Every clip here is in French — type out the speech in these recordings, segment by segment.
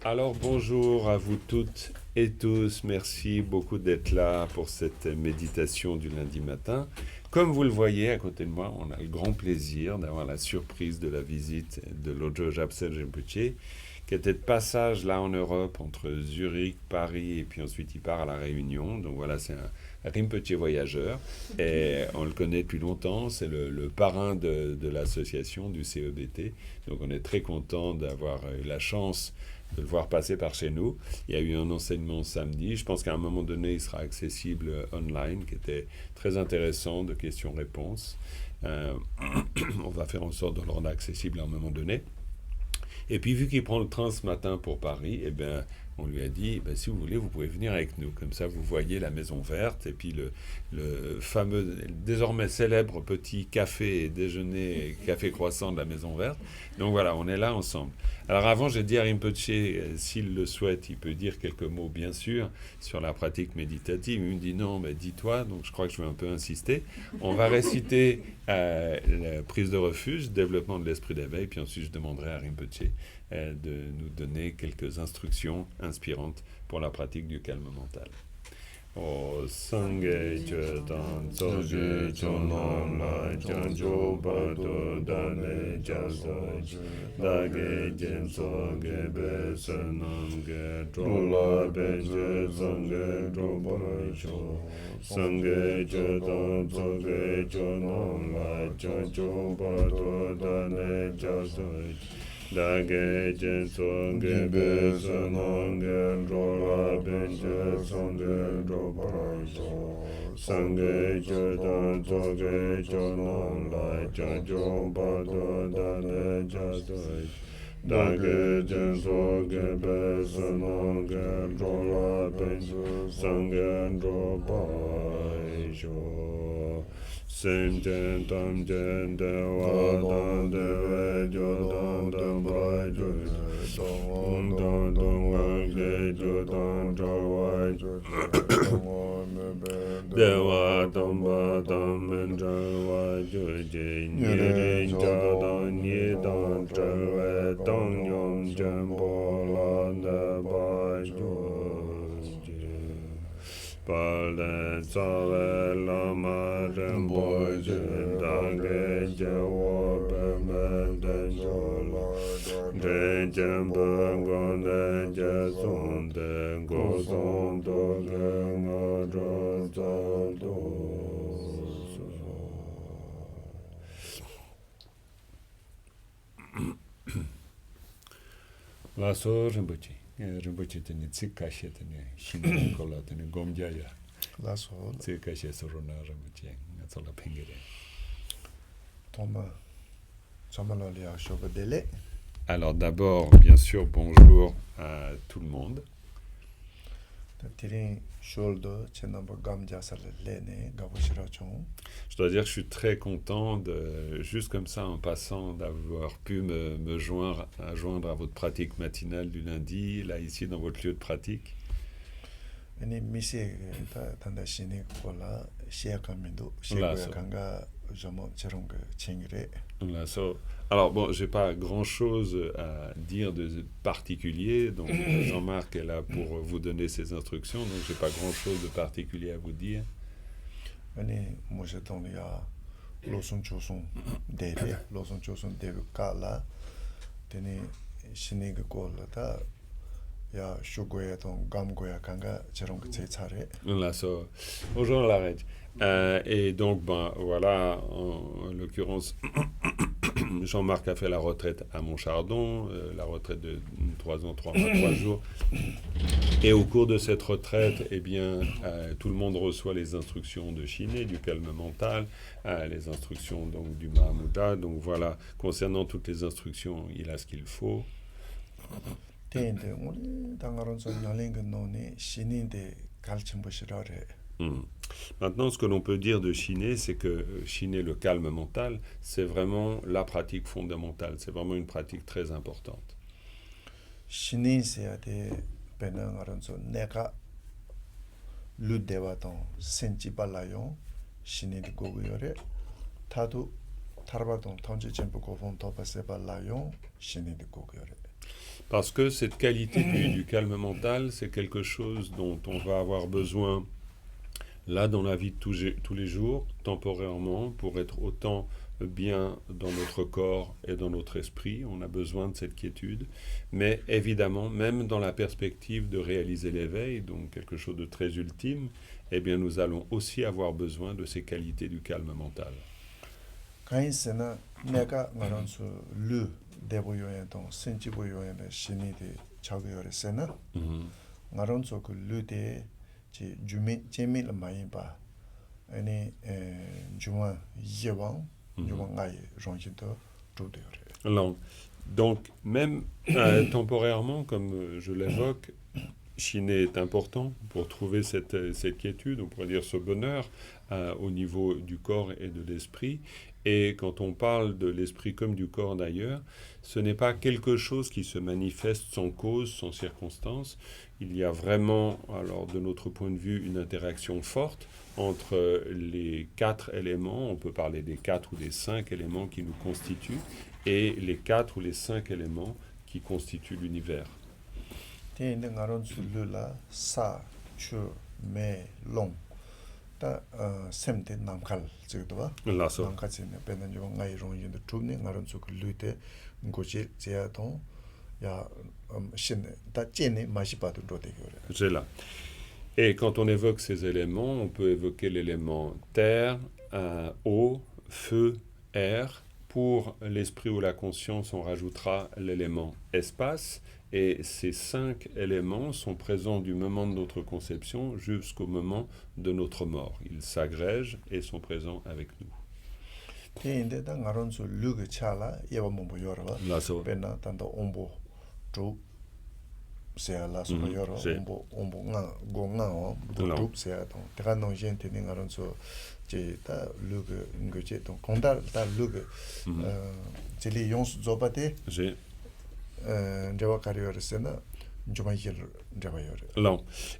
Alors bonjour à vous toutes et tous, merci beaucoup d'être là pour cette méditation du lundi matin. Comme vous le voyez à côté de moi, on a le grand plaisir d'avoir la surprise de la visite de Lodjo Japsel Rinpoche, qui était de passage là en Europe entre Zurich, Paris et puis ensuite il part à la Réunion. Donc voilà, c'est un Rinpoche voyageur et on le connaît depuis longtemps, c'est le parrain de l'association du CEBT. Donc on est très content d'avoir eu la chance de le voir passer par chez nous. Il y a eu un enseignement samedi. Je pense qu'à un moment donné, il sera accessible online, qui était très intéressant, de questions-réponses. On va faire en sorte de le rendre accessible à un moment donné. Et puis, vu qu'il prend le train ce matin pour Paris, eh bien, on lui a dit, ben, si vous voulez, vous pouvez venir avec nous. Comme ça, vous voyez la Maison Verte et puis le fameux, désormais célèbre petit café et déjeuner, café croissant de la Maison Verte. Donc voilà, on est là ensemble. Alors avant, j'ai dit à Rinpoche, s'il le souhaite, il peut dire quelques mots, bien sûr, sur la pratique méditative. Il me dit non, mais dis-toi, donc je crois que je vais un peu insister. On va réciter la prise de refuge, développement de l'esprit d'éveil, puis ensuite je demanderai à Rinpoche de nous donner quelques instructions inspirantes pour la pratique du calme mental. O sangye che dan tsoge chonon la janjo bado dane jaso dage jen soge be senam ge drola benje sangye droba cho sangye che dan tsoge chonon la janjo bado dane jaso dage jen songe be songe rola benje songe robarajo sange jodan toge jonon la janjo bado dane jadoi dage jen songe be songe rola benje songe robarajo Senjen tam jen de wa dan de we jo dan dan bra jo dong dong dong wa ge jo dan jo wa jo de wa dong ba dam men jo wa jo je ni ren ja dan ni dan jo we dong yong jen bo la de ba jo Pale tsave lama rembo je dange je wo pe me de jo la je jen ben gon de je son de go son do ge nga ro za do La so rinpoche. Rinpoche tene tsikashi tene shingani kola tene gomjaya. La so Tsikashi sorona rinpoche. Natsola pengere. Toma Samala lia shobadele. Alors d'abord, bien sûr, bonjour à tout le monde. Tirin sholdo chenamba gamja salene gabushira chon. Je dois dire que je suis très content, juste comme ça, en passant, d'avoir pu me joindre à votre pratique matinale du lundi, là, ici, dans votre lieu de pratique. Ani mise tanda shine kola shia kamindo shia kanga jamo cherong chingre. Alors bon, j'ai pas grand-chose à dire de particulier, donc Jean-Marc est là pour vous donner ses instructions, donc j'ai pas grand-chose de particulier à vous dire. Ani mojeton ya losun chosun debe kala teni shine kola ta ya shugoya ton gamgoya kanga cherong che chare. Bonjour Larège. Et donc, ben voilà, en l'occurrence, Jean-Marc a fait la retraite à Montchardon, la retraite de 3 ans, 3 mois, 3 jours. Et au cours de cette retraite, eh bien, tout le monde reçoit les instructions de Shiné, du calme mental, les instructions donc, du Mahamudra. Donc voilà, concernant toutes les instructions, il a ce qu'il faut. Maintenant, ce que l'on peut dire de Shiné, c'est que Shiné, le calme mental, c'est vraiment la pratique fondamentale. C'est vraiment une pratique très importante. Shiné, c'est des benangaronso neka ludewaton senchibalayon Shiné de goguyore tadu tarbaton tonje chempo gofon topa sebalayon Shiné de goguyore. Parce que cette qualité du calme mental, c'est quelque chose dont on va avoir besoin là dans la vie de tous les jours, temporairement, pour être autant bien dans notre corps et dans notre esprit. On a besoin de cette quiétude. Mais évidemment, même dans la perspective de réaliser l'éveil, donc quelque chose de très ultime, eh bien nous allons aussi avoir besoin de ces qualités du calme mental. 가인스나 내가 말한수 르 대보요에도 센지보요에도 신이데 자고요레세나 말한수 그 르데 지 주민 제밀 많이 봐 아니 주마 예왕 주마가이 ronjito 조대요레. Donc même temporairement, comme je l'évoque, chiner est important pour trouver cette quiétude, on pourrait dire ce bonheur au niveau du corps et de l'esprit. Et quand on parle de l'esprit comme du corps d'ailleurs, ce n'est pas quelque chose qui se manifeste sans cause, sans circonstance. Il y a vraiment, alors de notre point de vue, une interaction forte entre les 4 éléments, on peut parler des 4 ou des 5 éléments qui nous constituent, et les 4 ou les 5 éléments qui constituent l'univers. Là, c'est là. Et quand on évoque ces éléments, on peut évoquer l'élément terre, eau, feu, air. Pour l'esprit ou la conscience, on rajoutera l'élément espace. Et ces 5 éléments sont présents du moment de notre conception jusqu'au moment de notre mort. Ils s'agrègent et sont présents avec nous.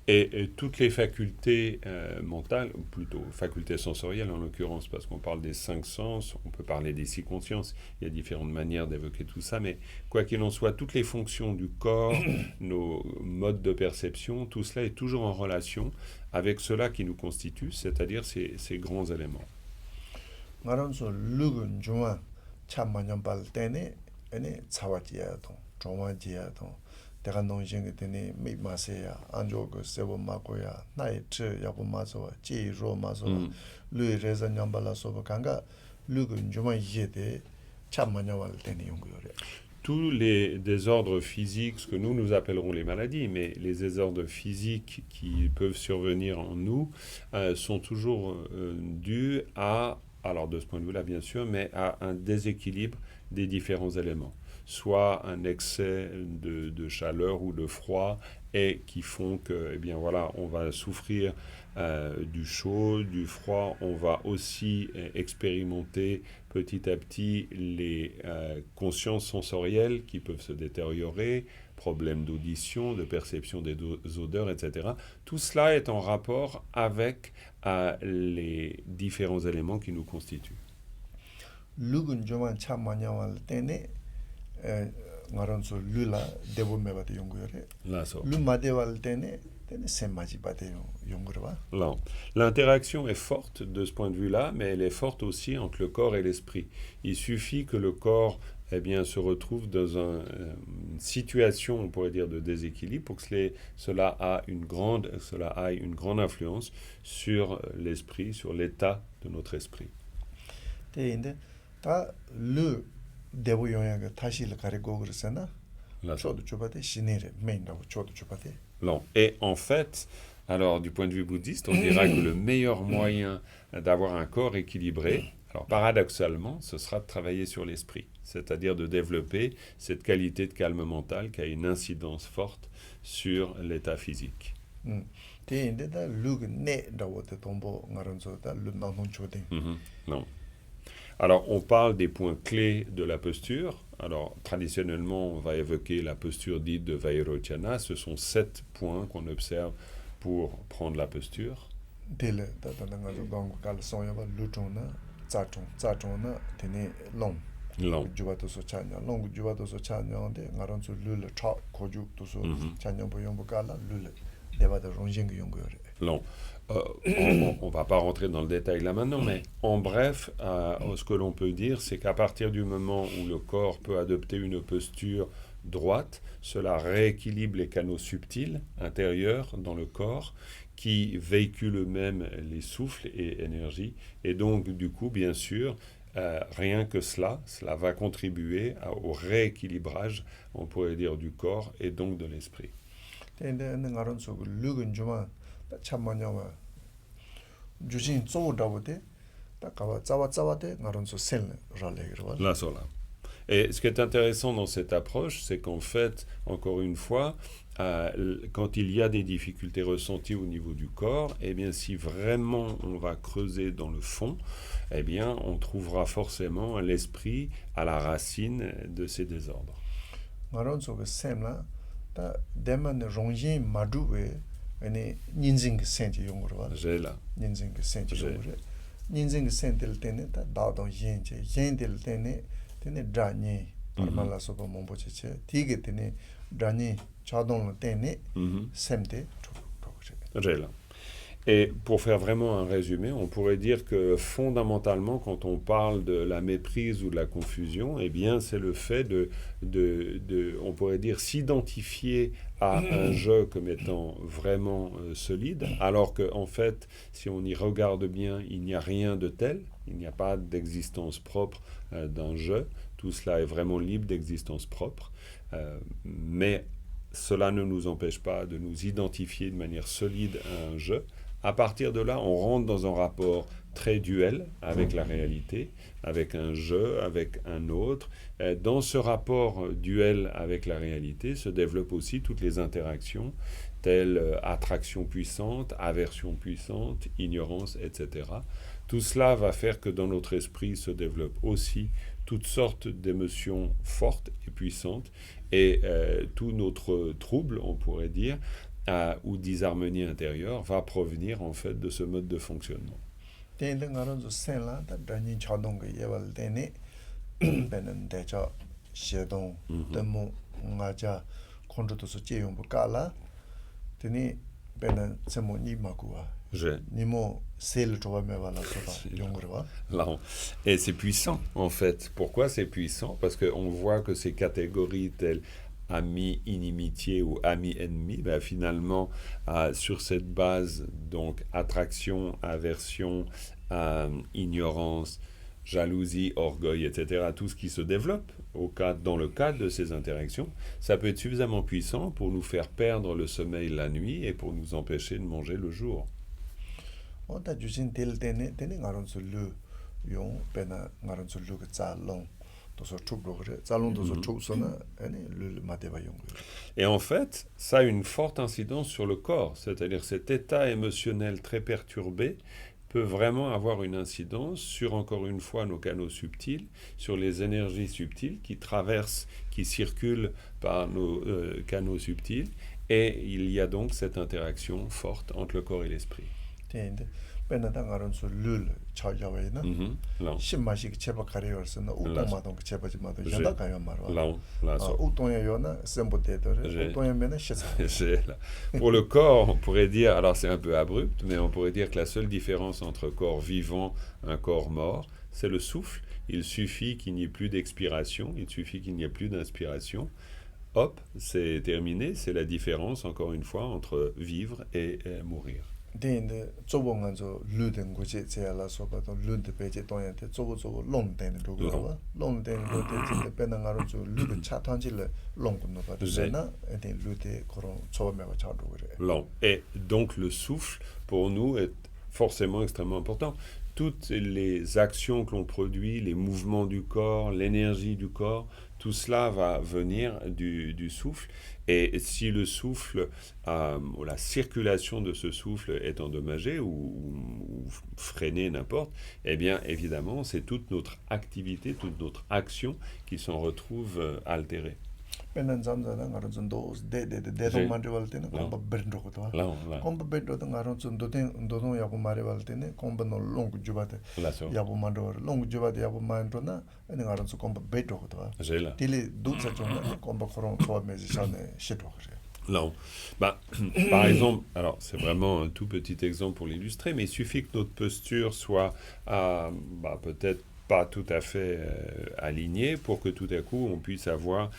Et toutes les facultés mentales, ou plutôt facultés sensorielles en l'occurrence, parce qu'on parle des 5 sens, on peut parler des 6 consciences, il y a différentes manières d'évoquer tout ça, mais quoi qu'il en soit, toutes les fonctions du corps, nos modes de perception, tout cela est toujours en relation avec cela qui nous constitue, c'est-à-dire ces grands éléments. Tous les désordres physiques, ce que nous appellerons les maladies, mais les désordres physiques qui peuvent survenir en nous sont toujours dus à, alors de ce point de vue-là bien sûr, mais à un déséquilibre des différents éléments. Soit un excès de chaleur ou de froid et qui font que, eh bien voilà, on va souffrir du chaud, du froid. On va aussi expérimenter petit à petit les consciences sensorielles qui peuvent se détériorer, problèmes d'audition, de perception des odeurs, etc. Tout cela est en rapport avec les différents éléments qui nous constituent. L'interaction est forte de ce point de vue-là, mais elle est forte aussi entre le corps et l'esprit. Il suffit que le corps se retrouve dans une situation, on pourrait dire, de déséquilibre pour que cela ait une grande influence sur l'esprit, sur l'état de notre esprit. Et en fait, alors du point de vue bouddhiste, on dira que le meilleur moyen d'avoir un corps équilibré, alors paradoxalement, ce sera de travailler sur l'esprit, c'est-à-dire de développer cette qualité de calme mental qui a une incidence forte sur l'état physique. Non. Alors, on parle des points clés de la posture. Alors, traditionnellement, on va évoquer la posture dite de Vairochana. Ce sont 7 points qu'on observe pour prendre la posture. long. 주바도 소차냐 롱 주바도 소차냐인데 나런서 룰 차 고죽도 소 차냐 보용부 깔라 룰 대바도 롱징 용거래. Long. On va pas rentrer dans le détail là maintenant, mais en bref, ce que l'on peut dire, c'est qu'à partir du moment où le corps peut adopter une posture droite, cela rééquilibre les canaux subtils intérieurs dans le corps qui véhiculent eux-mêmes les souffles et énergies. Et donc, du coup, bien sûr, rien que cela va contribuer au rééquilibrage, on pourrait dire, du corps et donc de l'esprit. Là, sur là. Et ce qui est intéressant dans cette approche, c'est qu'en fait, encore une fois, quand il y a des difficultés ressenties au niveau du corps, eh bien, si vraiment on va creuser dans le fond, eh bien, on trouvera forcément l'esprit à la racine de ces désordres. J'ai là. J'ai là. Et pour faire vraiment un résumé, on pourrait dire que fondamentalement, quand on parle de la méprise ou de la confusion, eh bien, c'est le fait on pourrait dire, s'identifier à un jeu comme étant vraiment solide, alors qu'en fait, si on y regarde bien, il n'y a rien de tel, il n'y a pas d'existence propre d'un jeu, tout cela est vraiment libre d'existence propre, mais cela ne nous empêche pas de nous identifier de manière solide à un jeu. À partir de là, on rentre dans un rapport très duel avec la réalité, avec un jeu, avec un autre. Dans ce rapport duel avec la réalité se développent aussi toutes les interactions, telles attraction puissante, aversion puissante, ignorance, etc. Tout cela va faire que dans notre esprit se développent aussi toutes sortes d'émotions fortes et puissantes, et tout notre trouble, on pourrait dire, ou disharmonie intérieure va provenir en fait de ce mode de fonctionnement. Et c'est puissant en fait. Pourquoi c'est puissant? Parce qu'on voit que ces catégories telles amis inimitié ou amis ennemis, ben finalement, sur cette base, donc attraction, aversion, ignorance, jalousie, orgueil, etc., tout ce qui se développe dans le cadre de ces interactions, ça peut être suffisamment puissant pour nous faire perdre le sommeil la nuit et pour nous empêcher de manger le jour. Et en fait, ça a une forte incidence sur le corps, c'est-à-dire cet état émotionnel très perturbé peut vraiment avoir une incidence sur, encore une fois, nos canaux subtils, sur les énergies subtiles qui traversent, qui circulent par nos canaux subtils, et il y a donc cette interaction forte entre le corps et l'esprit. Pour le corps, on pourrait dire, alors c'est un peu abrupt, mais on pourrait dire que la seule différence entre corps vivant et un corps mort, c'est le souffle. Il suffit qu'il n'y ait plus d'expiration, il suffit qu'il n'y ait plus d'inspiration. Hop, c'est terminé, c'est la différence, encore une fois, entre vivre et mourir. Et donc le souffle, pour nous, est forcément extrêmement important. Toutes les actions que l'on produit, les mouvements du corps, l'énergie du corps, tout cela va venir du souffle. Et si le souffle, ou la circulation de ce souffle est endommagée ou freinée, n'importe, eh bien évidemment, c'est toute notre activité, toute notre action qui s'en retrouve altérée. Penan zamzana ngaron zondo de mandivaltene komba berndo kotwa. Komba berndo ngaron zondo dodon yabu marivaltene komba no long jubate. Yabu mando long jubate yabu mando na ene ngaron zo komba berndo kotwa. Tili dutsa jonga komba koron toa mezi shane shito kore. Non. Bah, par exemple, alors c'est vraiment un tout petit exemple pour l'illustrer, mais il suffit que notre posture soit peut-être pas tout à fait alignée pour que tout à coup on puisse avoir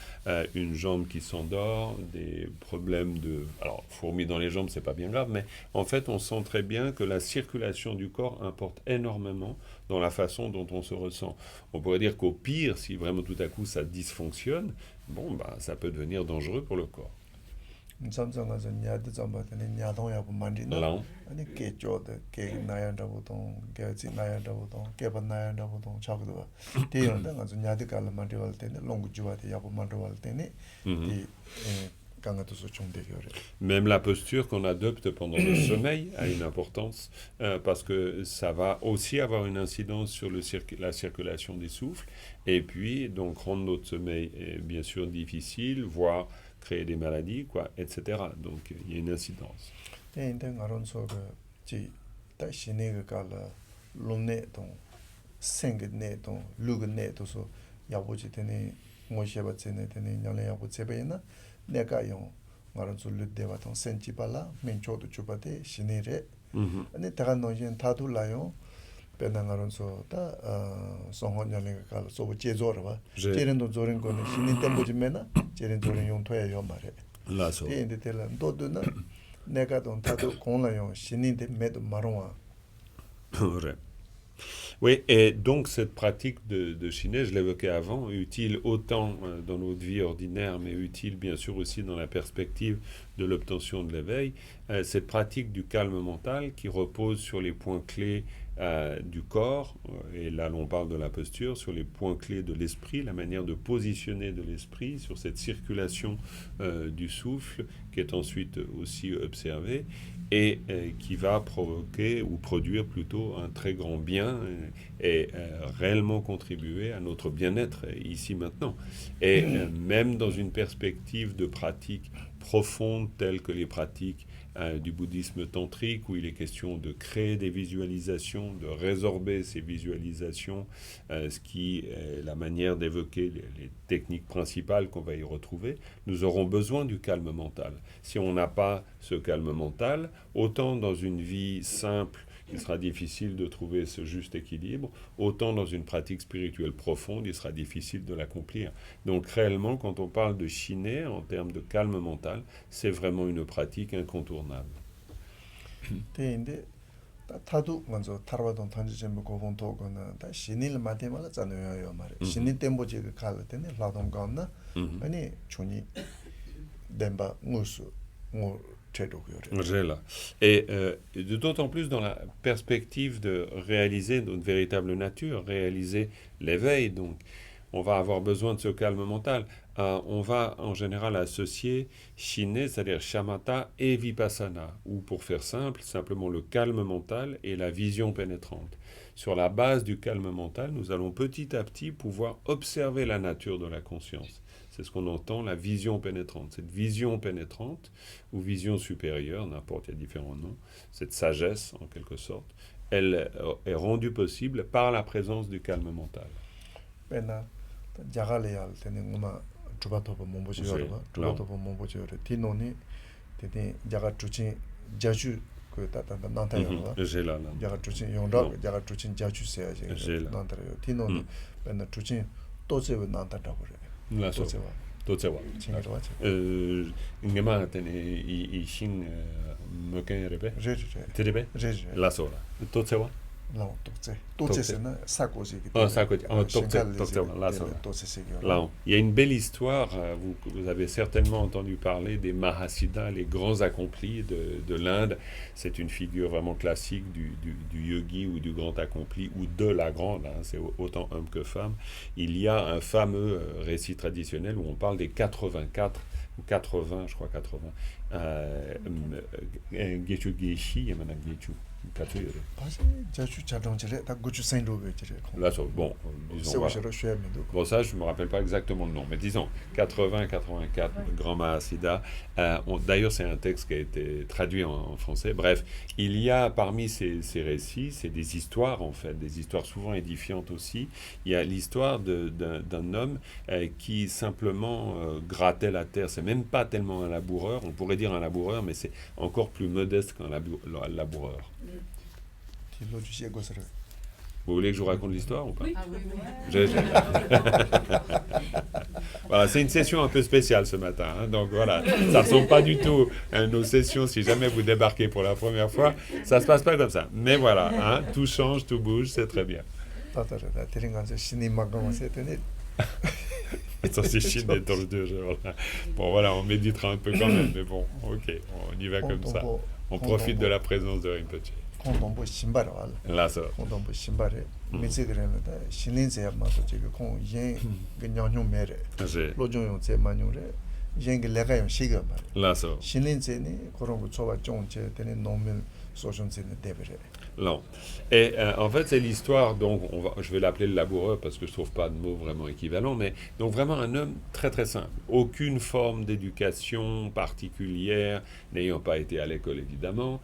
une jambe qui s'endort, des problèmes de... Alors, fourmis dans les jambes, c'est pas bien grave, mais en fait on sent très bien que la circulation du corps importe énormément dans la façon dont on se ressent. On pourrait dire qu'au pire, si vraiment tout à coup ça dysfonctionne, ça peut devenir dangereux pour le corps. Samsung nyad zambatene nyadon ya mandina ani ke jod ke nayanda boton ke ji nayanda boton ke ban nayanda boton chagdo te yonda ngazo nyad kala mandi waltene long juwate ya mandi waltene ti kangato so chonde yore. Même la posture qu'on adopte pendant le sommeil a une importance parce que ça va aussi avoir une incidence sur la circulation des souffles et puis donc rendre notre sommeil bien sûr difficile, voire créer des maladies, etc. Donc, il y a une incidence. Penangaronso ta songon nyale kala so jezora ba jerendo zoren ko ne shinin tembo jimena jerendo zoren yon toya yo mare la so e inde tela doduna nega don tado konla yo shinin de med maronwa. Oui, et donc cette pratique de Shiné, je l'évoquais avant, utile autant dans notre vie ordinaire, mais utile bien sûr aussi dans la perspective de l'obtention de l'éveil. Cette pratique du calme mental qui repose sur les points clés du corps, et là l'on parle de la posture, sur les points clés de l'esprit, la manière de positionner de l'esprit, sur cette circulation du souffle qui est ensuite aussi observée et qui va provoquer ou produire plutôt un très grand bien et réellement contribuer à notre bien-être ici maintenant. Et même dans une perspective de pratique profonde telles que les pratiques du bouddhisme tantrique où il est question de créer des visualisations, de résorber ces visualisations, ce qui est la manière d'évoquer les techniques principales qu'on va y retrouver, nous aurons besoin du calme mental. Si on n'a pas ce calme mental, autant dans une vie simple, il sera difficile de trouver ce juste équilibre, autant dans une pratique spirituelle profonde, il sera difficile de l'accomplir. Donc réellement, quand on parle de Shiné, en termes de calme mental, c'est vraiment une pratique incontournable. 타도 먼저 타르와동 탄지점부 고본토거나 다 신일 마데마라 자노요 말에 신일 템보지 그 칼 때네 라동 가나 아니 존이 덴바 무수 뭐 Et d'autant plus dans la perspective de réaliser notre véritable nature, réaliser l'éveil. Donc, on va avoir besoin de ce calme mental. On va en général associer Shiné, c'est-à-dire Shamatha et Vipassana, ou pour faire simple, simplement le calme mental et la vision pénétrante. Sur la base du calme mental, nous allons petit à petit pouvoir observer la nature de la conscience. C'est ce qu'on entend, la vision pénétrante. Cette vision pénétrante, ou vision supérieure, n'importe, il y a différents noms, cette sagesse, en quelque sorte, elle est rendue possible par la présence du calme mental. Totsewa. Ngema tene I shin moken rebe. Terebe. La sola. Totsewa. Non, Totsewa. Sakoji. Totsewa. La sola. Là, il y a une belle histoire. Vous avez certainement entendu parler des Mahasiddhas, les grands accomplis de l'Inde. C'est une figure vraiment classique du yogi ou du grand accompli ou de la grande. C'est autant homme que femme. Il y a un fameux récit traditionnel où on parle des 84 ou 80, je crois 80. Gechu Geshi, Yamana Gechu. Là, bon, disons, voilà. Bon, ça, je ne me rappelle pas exactement le nom, mais disons, 80-84, Grand Mahasiddha. D'ailleurs, c'est un texte qui a été traduit en français. Bref, il y a parmi ces récits, c'est des histoires, en fait, des histoires souvent édifiantes aussi. Il y a l'histoire d'un homme qui simplement grattait la terre. C'est même pas tellement un laboureur, on pourrait dire un laboureur, mais c'est encore plus modeste qu'un laboureur. Vous voulez que je vous raconte l'histoire ou pas? Ah oui. Voilà, c'est une session un peu spéciale ce matin, hein, donc voilà, ça ne ressemble pas du tout à nos sessions. Si jamais vous débarquez pour la première fois, ça ne se passe pas comme ça. Mais voilà, hein, tout change, tout bouge, c'est très bien. C'est Chine et dans le deux. Voilà. Bon voilà, on méditera un peu quand même, mais bon, ok, on y va comme ça. On profite de la présence de Rinpoche. Là, ça. Là, ça. Non. Et en fait, c'est l'histoire, donc je vais l'appeler le laboureur parce que je ne trouve pas de mot vraiment équivalent, mais donc vraiment un homme très très simple. Aucune forme d'éducation particulière, n'ayant pas été à l'école évidemment,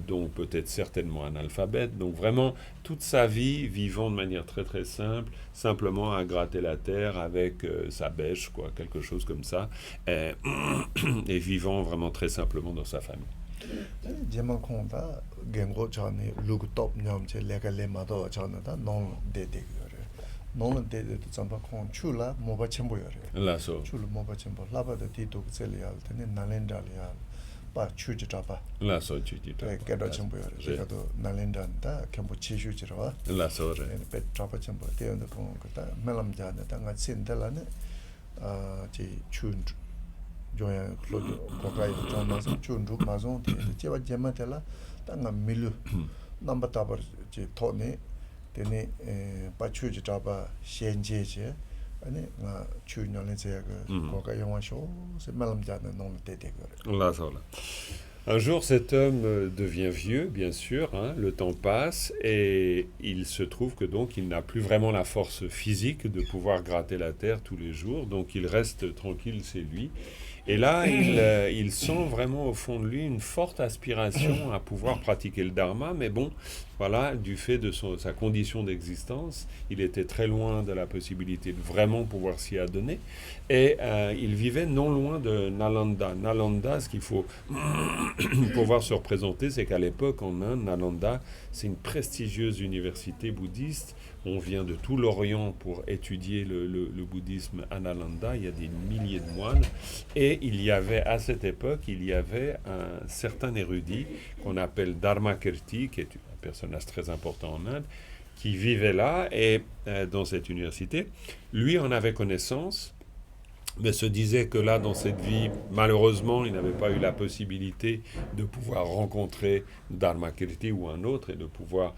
donc peut-être certainement analphabète, donc vraiment toute sa vie vivant de manière très très simple, simplement à gratter la terre avec sa bêche, quoi, quelque chose comme ça, et vivant vraiment très simplement dans sa famille. non de zamba kon chula moba chembo yore la so chula moba chembo laba de tito ksel yal tene nalenda yal pa chuji tapa la so chuji tapa ke do chembo yore je do nalenda da kembo chishu jirwa la so re pe tapa chembo te on ko ta melam ja da nga sin de la ne ji chun joya flodo ko kai to ma so chun ru ma zo ti je ba jema te la ta nga milu namba tabar ji to ne tene pachuji taba shenjeje ane nga chunyole zega koka yongwasho c'est malam jana non tete gore là ça là. Un jour, cet homme devient vieux, bien sûr, hein, le temps passe, et il se trouve que donc il n'a plus vraiment la force physique de pouvoir gratter la terre tous les jours, donc il reste tranquille, c'est lui. Et là, il sent vraiment au fond de lui une forte aspiration à pouvoir pratiquer le dharma, mais bon, voilà, du fait de sa condition d'existence, il était très loin de la possibilité de vraiment pouvoir s'y adonner, et il vivait non loin de Nalanda. Nalanda, ce qu'il faut pouvoir se représenter, c'est qu'à l'époque, en Inde, Nalanda, c'est une prestigieuse université bouddhiste. On vient de tout l'Orient pour étudier le bouddhisme à Nalanda. Il y a des milliers de moines. Et il y avait, à cette époque, un certain érudit qu'on appelle Dharmakirti, qui est un personnage très important en Inde, qui vivait là et dans cette université. Lui en avait connaissance, mais se disait que là, dans cette vie, malheureusement, il n'avait pas eu la possibilité de pouvoir rencontrer Dharmakirti ou un autre et de pouvoir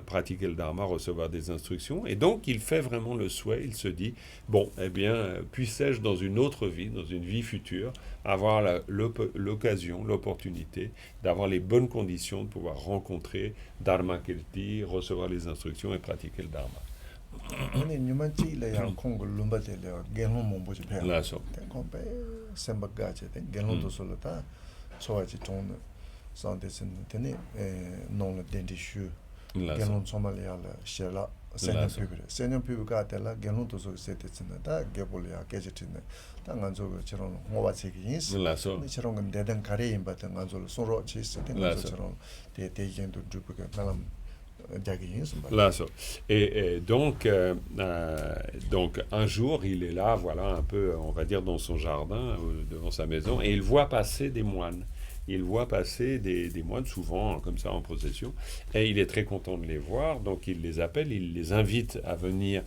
pratiquer le Dharma, recevoir des instructions. Et donc, il fait vraiment le souhait, il se dit, bon, eh bien, puisse-je dans une autre vie, dans une vie future, avoir l'occasion, l'opportunité d'avoir les bonnes conditions de pouvoir rencontrer Dharmakirti, recevoir les instructions et pratiquer le Dharma. 아니 뉴만치 레야 콩고 lumba텔레 겐호 몽보지 배 라소 콩베 셈바가체 겐호도 솔로타 소아지 톤 산데신 테네 논레 덴디슈 겐호 소말리알 셰라 세년 피부가 될라 겐호도 소 세테친다 게볼이야 게제티네 당간조 저런 모바체기 인스 라소 저런 건 대단 가레인 바탕 간조 소로 치스테 저런 대대견도 두부가 나람. Là, ça. Et donc un jour, il est là, voilà, un peu, on va dire, dans son jardin, devant sa maison, et il voit passer des moines. Il voit passer des moines, souvent comme ça en procession, et il est très content de les voir, donc il les appelle, il les invite à venir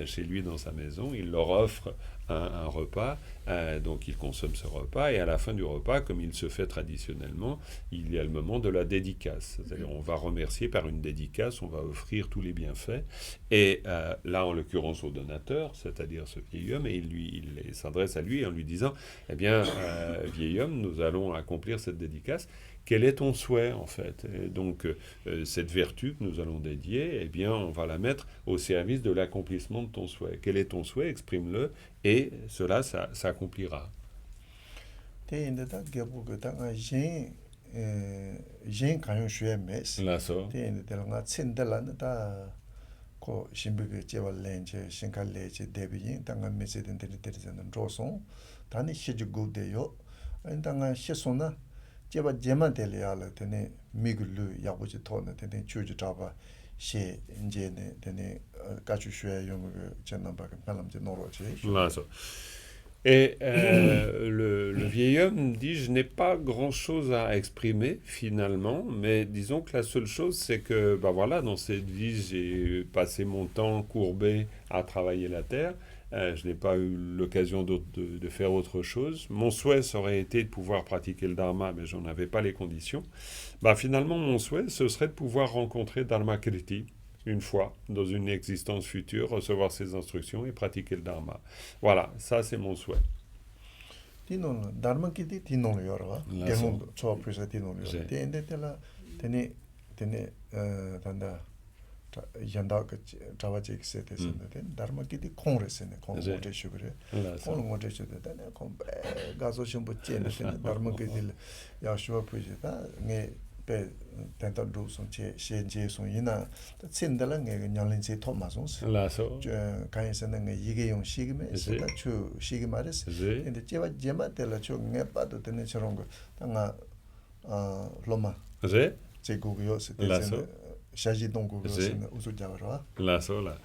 chez lui dans sa maison, il leur offre un repas, donc il consomme ce repas, et à la fin du repas, comme il se fait traditionnellement, il y a le moment de la dédicace. C'est-à-dire on va remercier par une dédicace, on va offrir tous les bienfaits, et là en l'occurrence au donateur, c'est-à-dire ce vieil homme, et il s'adresse à lui en lui disant, eh bien, vieil homme, nous allons accomplir cette dédicace. quel est ton souhait en fait. Et donc cette vertu que nous allons dédier, eh bien on va la mettre au service de l'accomplissement de ton souhait. Quel est ton souhait, exprime-le, et cela s'accomplira. yin kanyo shue mes. Laso. Nga tsindala na ko shimbibi jewa lenche, shinka leche, debi yin, nga mese den teri zan rosong, tani shiji gulde yo, nga shiso na, jewa jema deli yala, tani migulu yabuji to na, tani chuji chaba, she nje ne, tani kachu shue yung chen namba, palam je noro che. Laso. Et le vieil homme dit, je n'ai pas grand-chose à exprimer finalement, mais disons que la seule chose, c'est que voilà, dans cette vie, j'ai passé mon temps courbé à travailler la terre. Je n'ai pas eu l'occasion de faire autre chose. Mon souhait, ça aurait été de pouvoir pratiquer le dharma, mais j'en avais pas les conditions. Finalement, mon souhait, ce serait de pouvoir rencontrer Dharma Kirti une fois, dans une existence future, recevoir ses instructions et pratiquer le dharma. Voilà, ça c'est mon souhait. Tinon dharma kiti tinon yorwa. Gelon cho prisa tinon yorwa. Tende tela tene tanda yanda ka trawa chek se te sen de dharma kiti kongre sen kong ngote shugre. Kong ngote shugre tane kong gazo shimbo chen sen dharma kiti ya shwa prisa ta nge pe tenta do son che shen che son ina tsindala nge nyalin che to ma son la so kan sen nge yige yong shigme se ta chu shigmares inde chewa jema tela chu nge pa do tene chorong nga loma che go yo se te s'agit donc la so là.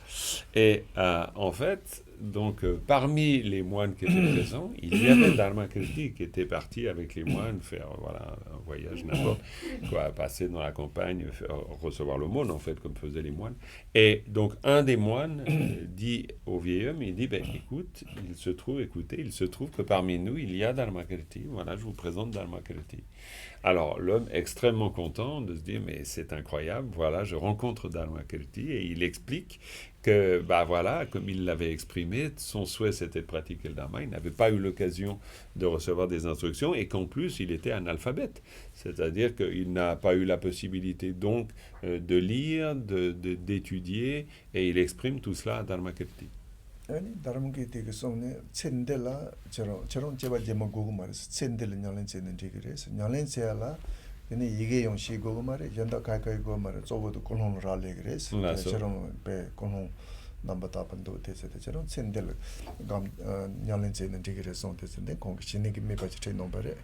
Et en fait, donc parmi les moines qui étaient présents, il y avait Dharma Kirti qui était parti avec les moines faire un voyage n'importe quoi, passer dans la campagne, recevoir l'aumône en fait comme faisaient les moines. Et donc un des moines dit au vieil homme, il dit écoute, il se trouve que parmi nous il y a Dharma Kirti. Voilà, je vous présente Dharma Kirti. Alors l'homme extrêmement content de se dire mais c'est incroyable, voilà, je rencontre Dharma Kirti et il explique que voilà, comme il l'avait exprimé, son souhait c'était de pratiquer le dharma, il n'avait pas eu l'occasion de recevoir des instructions et qu'en plus il était analphabète, c'est-à-dire qu'il n'a pas eu la possibilité donc de lire, d'étudier, et il exprime tout cela à Dharma Kirti. Dharma Kirti que sont tsendela 저런 제가 제목 고고 말해서 tsendela nyalen tsenden 되기래서 nyalen tsela 근데 이게 용시고 말에 연다 가까이고 말에 저거도 콜론을 알래 그래서 저런 배 콜론 넘버 답은도 대세대처럼 챈들 감 냐렌제는 되기래서 됐는데 공기 신이기 미바지 넘버에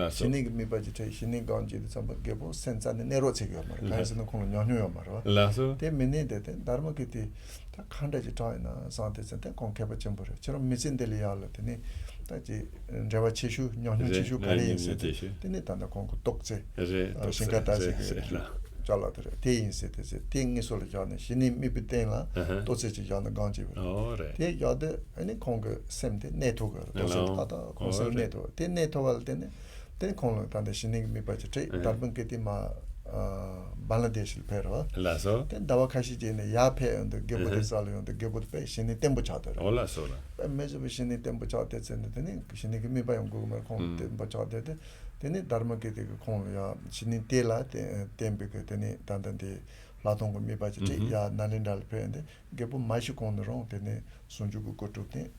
신이기 미바지 신이 간지도 삼게 뭐 센자는 내로 제가 말 가서는 콜론 냐뇨요 말아 라서 때문에 되대 다르마기티 다 칸다지 타이나 산테센테 공개버 점버려 저런 미진델이야라더니 다지 제가 치슈 냐뇨 치슈 가리 있었대 근데 단다 공고 독제 신가다지 잘라들어 대인세대세 땡이 소리잖아 신이 미비땡라 도세지 자는 간지 대 야데 아니 공고 셈데 네트워크 도세다다 공세 네트워크 대 네트워크 때네 대 공로 단데 신이 미바지 다른게티마 발라데실 페로 라서 된 다와 카시제네 야페온데 게보데살온데 게보데 신이 템보 차더라 올라서라 메즈 신이 템보 차데는데 신이 미바 연구만 공 템보 차데데 되네 다르마게데 공야 신이 텔라 템베게 되네 단단데 라동고 미바지 야 나린달 페인데 게보 마시 공으로 되네 손주고 고토테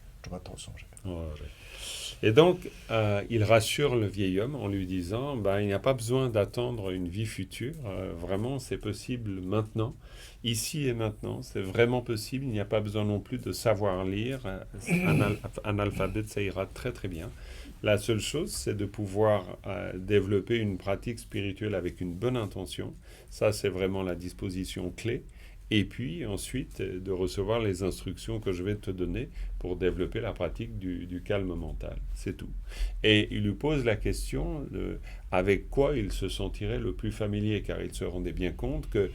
Et donc, il rassure le vieil homme en lui disant il n'y a pas besoin d'attendre une vie future. Vraiment, c'est possible maintenant, ici et maintenant. C'est vraiment possible. Il n'y a pas besoin non plus de savoir lire. Un alphabet, ça ira très très bien. La seule chose, c'est de pouvoir développer une pratique spirituelle avec une bonne intention. Ça, c'est vraiment la disposition clé. Et puis ensuite de recevoir les instructions que je vais te donner pour développer la pratique du calme mental. C'est tout. Et il lui pose la question avec quoi il se sentirait le plus familier, car il se rendait bien compte que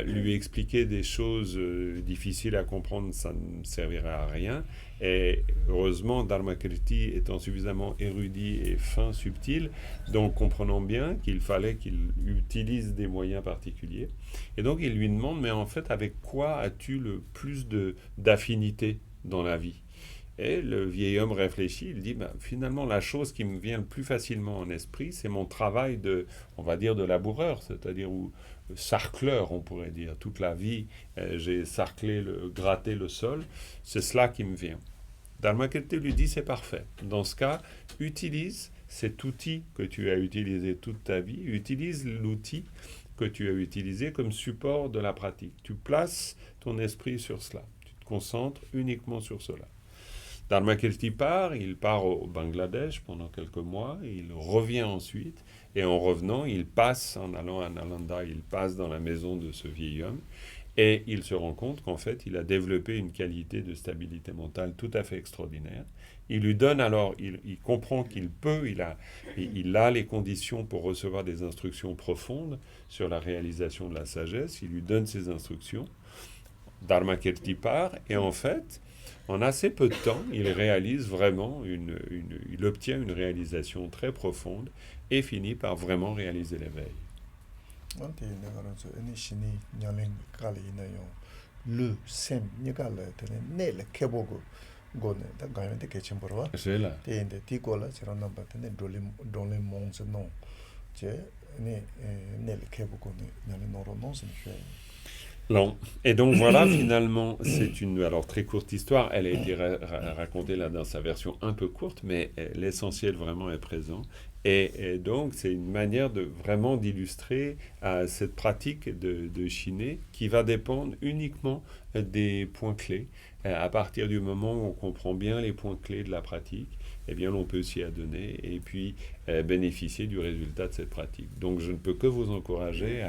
lui expliquer des choses difficiles à comprendre, ça ne servirait à rien. Et heureusement, Dharma Kirti étant suffisamment érudit et fin, subtil, donc comprenant bien qu'il fallait qu'il utilise des moyens particuliers. Et donc il lui demande, mais en fait, avec quoi as-tu le plus d'affinité dans la vie ? Et le vieil homme réfléchit, il dit, finalement, la chose qui me vient le plus facilement en esprit, c'est mon travail de, on va dire, de laboureur, c'est-à-dire sarcleur, on pourrait dire. Toute la vie, j'ai gratté le sol, c'est cela qui me vient. Dharmakirti lui dit, c'est parfait. Dans ce cas, utilise cet outil que tu as utilisé toute ta vie, utilise l'outil que tu as utilisé comme support de la pratique. Tu places ton esprit sur cela. Tu te concentres uniquement sur cela. Dharmakirti part, il part au Bangladesh pendant quelques mois, il revient ensuite, et en revenant, il passe, en allant à Nalanda, il passe dans la maison de ce vieil homme, et il se rend compte qu'en fait, il a développé une qualité de stabilité mentale tout à fait extraordinaire. Il lui donne alors, il comprend qu'il peut, il a les conditions pour recevoir des instructions profondes sur la réalisation de la sagesse, il lui donne ces instructions. Dharmakirti part, et en fait, en assez peu de temps, il réalise vraiment, il obtient une réalisation très profonde et finit par vraiment réaliser l'éveil. Non. Et donc voilà, finalement, c'est une alors très courte histoire. Elle a été racontée là dans sa version un peu courte, mais l'essentiel vraiment est présent. Et donc c'est une manière de vraiment d'illustrer cette pratique de Shiné qui va dépendre uniquement des points clés. À partir du moment où on comprend bien les points clés de la pratique, eh bien l'on peut s'y adonner et puis bénéficier du résultat de cette pratique. Donc je ne peux que vous encourager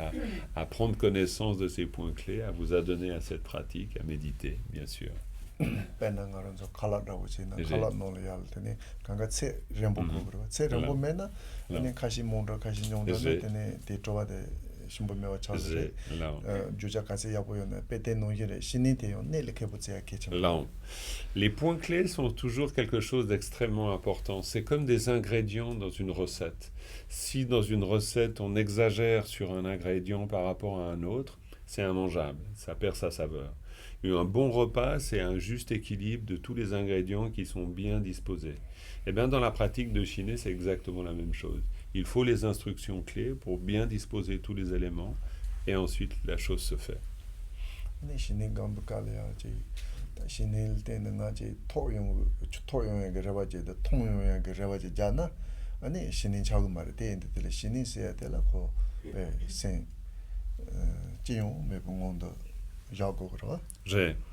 à prendre connaissance de ces points clés, à vous adonner à cette pratique, à méditer, bien sûr. Les points clés sont toujours quelque chose d'extrêmement important. C'est comme des ingrédients dans une recette. Si dans une recette on exagère sur un ingrédient par rapport à un autre, c'est immangeable, ça perd sa saveur. Un bon repas, c'est un juste équilibre de tous les ingrédients qui sont bien disposés. Et bien dans la pratique de Shiné, c'est exactement la même chose. Il faut les instructions clés pour bien disposer tous les éléments et ensuite la chose se fait.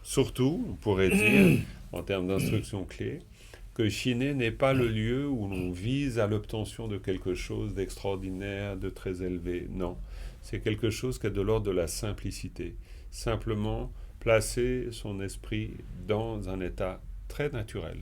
Surtout, on pourrait dire, en termes d'instructions clés, que Shiné n'est pas le lieu où l'on vise à l'obtention de quelque chose d'extraordinaire, de très élevé. Non, c'est quelque chose qui est de l'ordre de la simplicité. Simplement placer son esprit dans un état très naturel.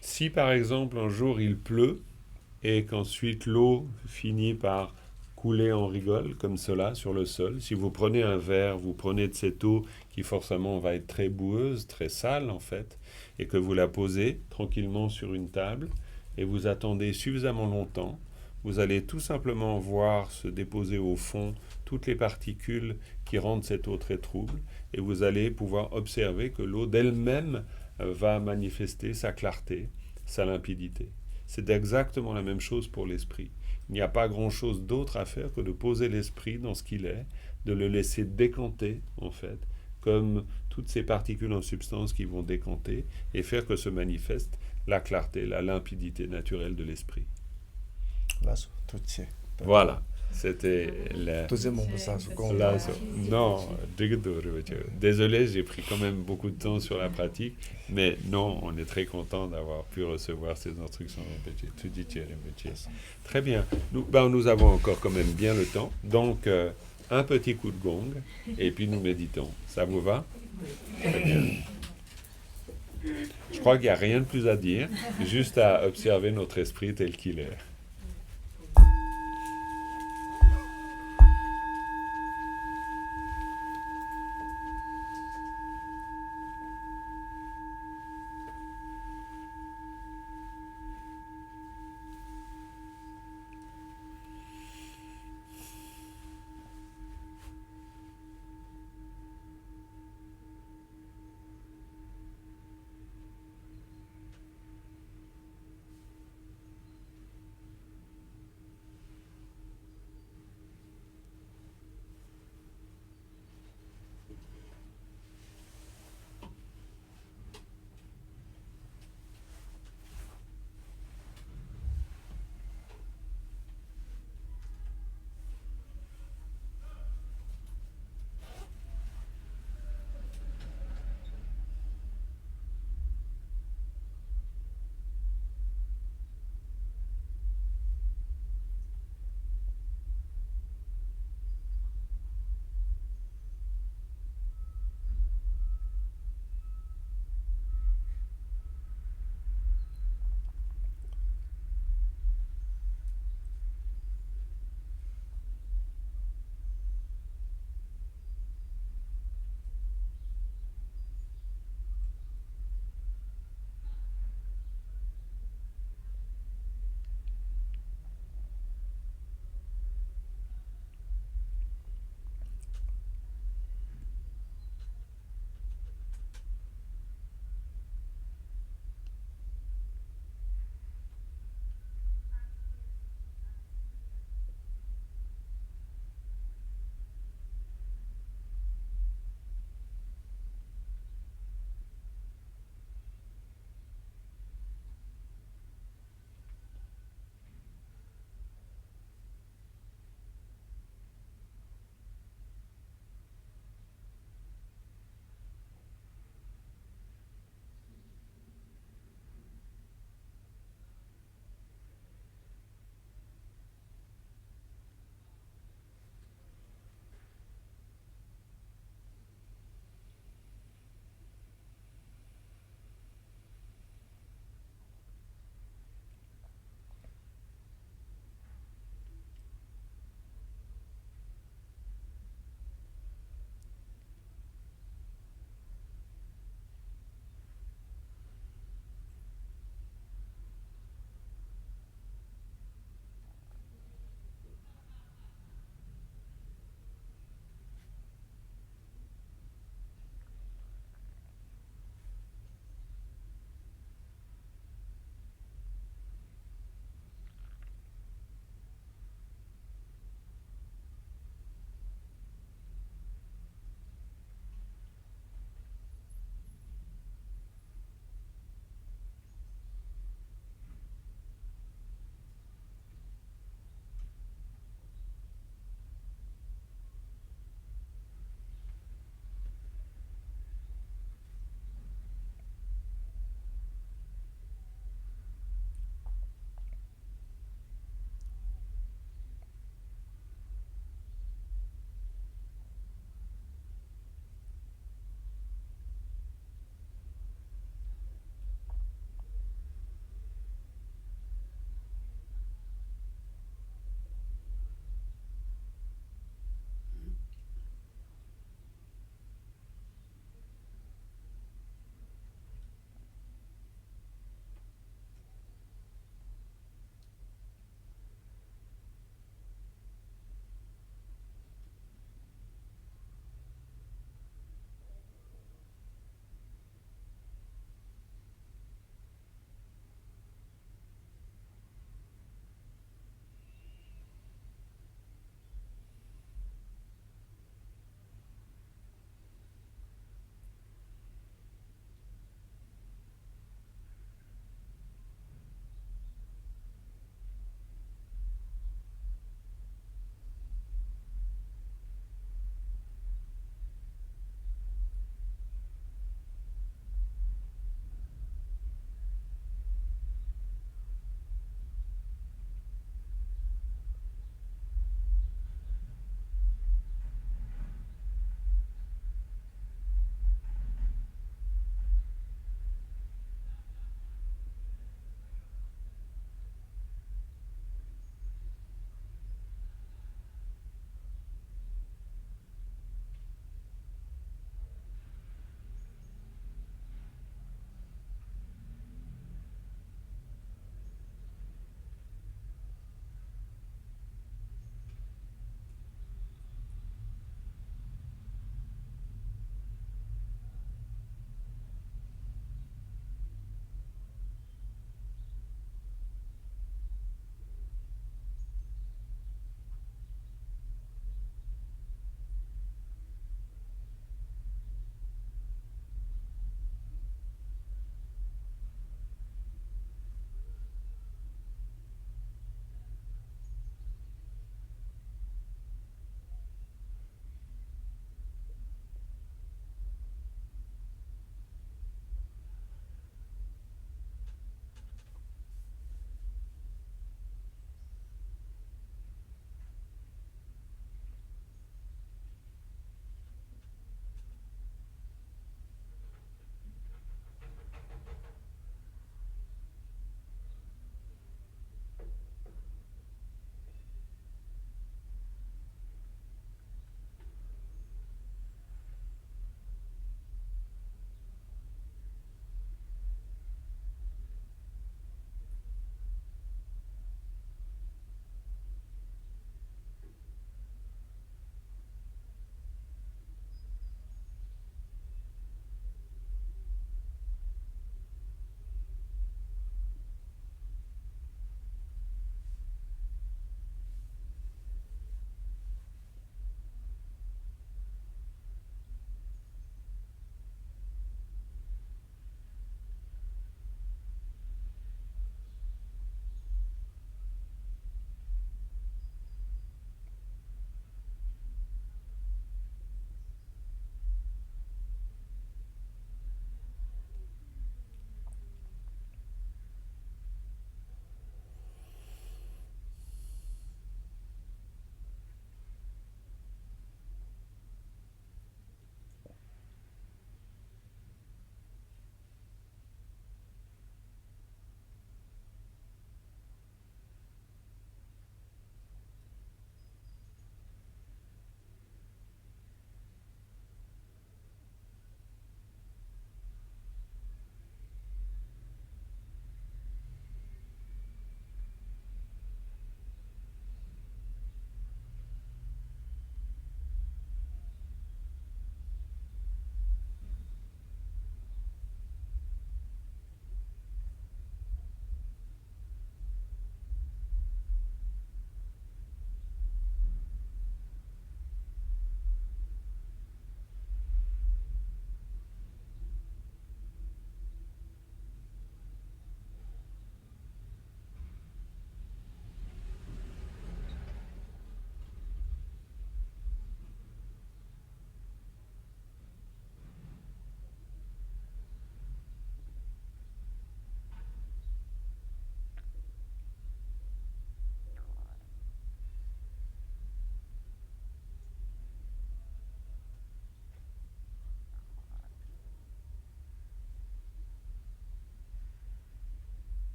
Si par exemple un jour il pleut et qu'ensuite l'eau finit par couler en rigole comme cela sur le sol, si vous prenez un verre, vous prenez de cette eau qui forcément va être très boueuse, très sale en fait, et que vous la posez tranquillement sur une table et vous attendez suffisamment longtemps, vous allez tout simplement voir se déposer au fond toutes les particules qui rendent cette eau très trouble et vous allez pouvoir observer que l'eau d'elle-même va manifester sa clarté, sa limpidité. C'est exactement la même chose pour l'esprit. Il n'y a pas grand-chose d'autre à faire que de poser l'esprit dans ce qu'il est, de le laisser décanter, en fait, comme toutes ces particules en substance qui vont décanter et faire que se manifeste la clarté, la limpidité naturelle de l'esprit. Voilà. C'était non, désolé, j'ai pris quand même beaucoup de temps sur la pratique, mais non, on est très content d'avoir pu recevoir ces instructions. Très bien. Nous avons encore quand même bien le temps. Donc, un petit coup de gong, et puis nous méditons. Ça vous va? Très bien. Je crois qu'il n'y a rien de plus à dire, juste à observer notre esprit tel qu'il est.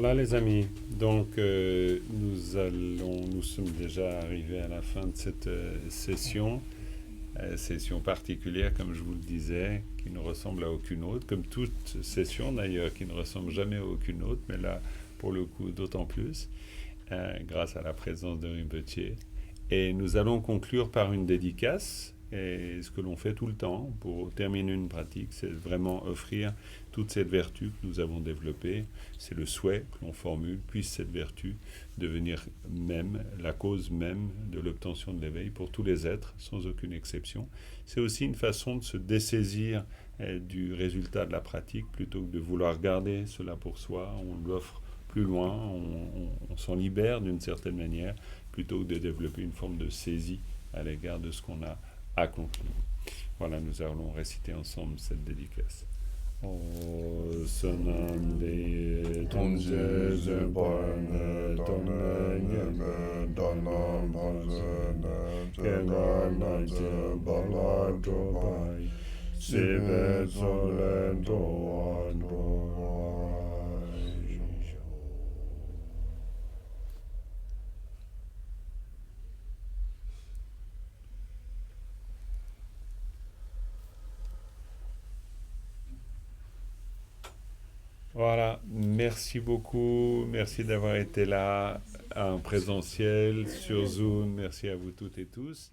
Voilà les amis, donc nous sommes déjà arrivés à la fin de cette session particulière comme je vous le disais, qui ne ressemble à aucune autre, comme toute session d'ailleurs qui ne ressemble jamais à aucune autre, mais là pour le coup d'autant plus, grâce à la présence de Rinpoche. Et nous allons conclure par une dédicace. Et ce que l'on fait tout le temps pour terminer une pratique, c'est vraiment offrir toute cette vertu que nous avons développée. C'est le souhait que l'on formule, puisse cette vertu devenir même la cause même de l'obtention de l'éveil pour tous les êtres, sans aucune exception. C'est aussi une façon de se dessaisir du résultat de la pratique, plutôt que de vouloir garder cela pour soi. On l'offre plus loin, on s'en libère d'une certaine manière, plutôt que de développer une forme de saisie à l'égard de ce qu'on a accompli. Voilà, nous allons réciter ensemble cette dédicace. O Sanande Tonje Zebane Tonne Yeme Dana Bhajana Kegana Jebala Jobai Sibe Zole Doa Doa. Voilà, merci beaucoup, merci d'avoir été là en présentiel, sur Zoom, merci à vous toutes et tous.